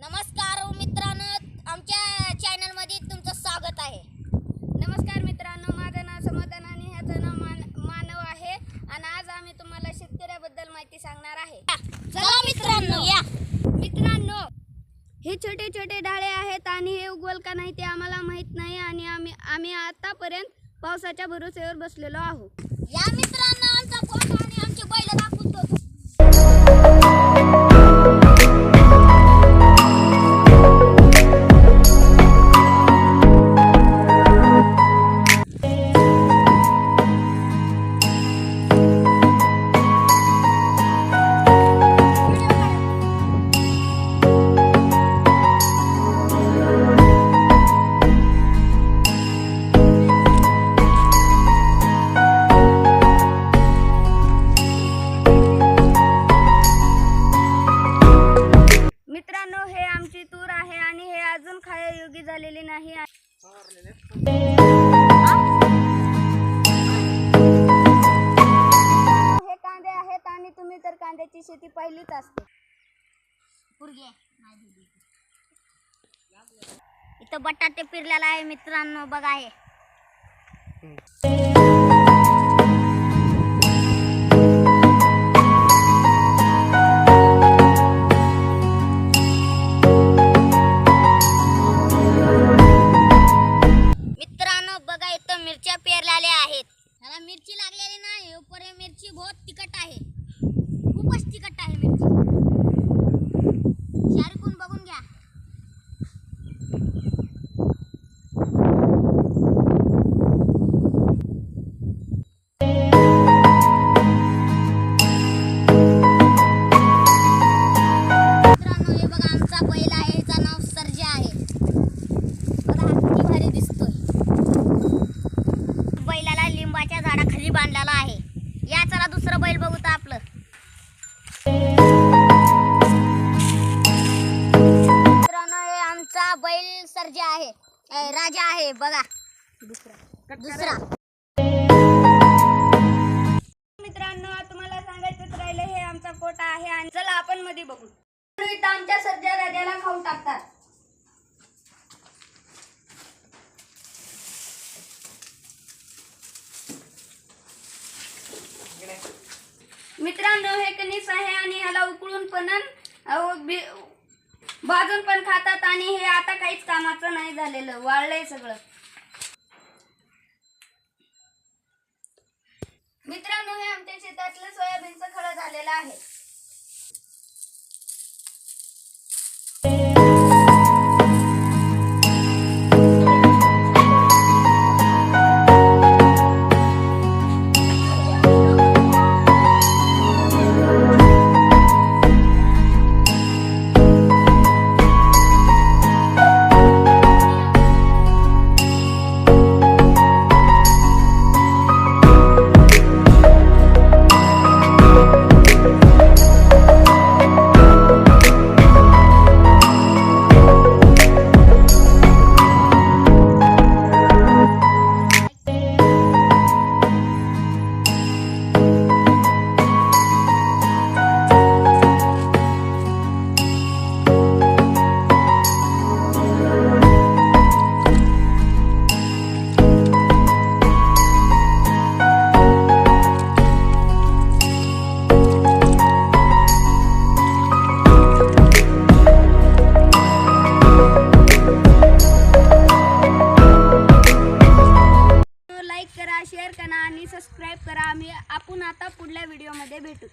नमस्कार मित्रांनो, आमच्या चॅनलमध्ये तुमचं स्वागत आहे। नमस्कार मित्रांनो, माझं नाव समाधान आणि ह्याचं नाव मानव आहे आणि आज आम्ही तुम्हाला शेतकऱ्याबद्दल माहिती सांगणार आहे। चला मित्रांनो, या मित्रांनो, हे छोटे छोटे डाळे आहेत आणि हे उगवल का नाही ते आम्हाला माहित नाही आणि आम्ही आतापर्यंत पावसाच्या भरोश्यावर बसलेलो आहोत। या मित्रांनो, आमचा फोटो आणि आमचे बैल दाखवतो। मित्रांनो, हे आमची तूर आहे आणि हे अजून खाण्यायोग्य झालेले नाही। हे कांदे आहेत आणि तुम्ही तर कांद्याची शेती पहिलीच असते। इथं बटाटे पेरलेला आहे मित्रांनो, बघा हे। मित्रांनो बघा, इथं मिरच्या पेरलेल्या आहेत। ह्याला मिरची लागलेली नाही, ऊपर मिरची बहुत तिखट आहे, खूपच तिखट आहे मिरची। शारीकून बघून घ्या। मित्रांनो, हे बघा, आमचा बैल आहे, ह्याचं नाव सर्जा आहे। बघा हा किती भारी दिसतोय। बैलाला लिंबाच्या झाडाखाली बांधलेला आहे। या चला दुसरं बैल बघू तर आपलं। मित्रांनो, हे आमचा बैल सर्जा आहे, राजा आहे, बघा दुसरा। मित्रांनो, तुम्हाला सांगायचंच राहिलं, हे आमचा कोटा आहे आणि चला आपण मध्ये बघू। इथं आमच्या सर्जा राजाला खाऊ टाकतात। मित्रांनो, हे कणीस आहे आणि ह्याला उकळून पण भाजून पण खातात आणि हे आता काहीच कामाचं नाही झालेलं, वाळलंय सगळं। मित्रांनो, हे आमच्या शेतातलं सोयाबीनचं खळं झालेलं आहे। लाईक करा, शेअर करा आणि सबस्क्राईब करा। आपण आता पुढल्या व्हिडिओमध्ये भेटू।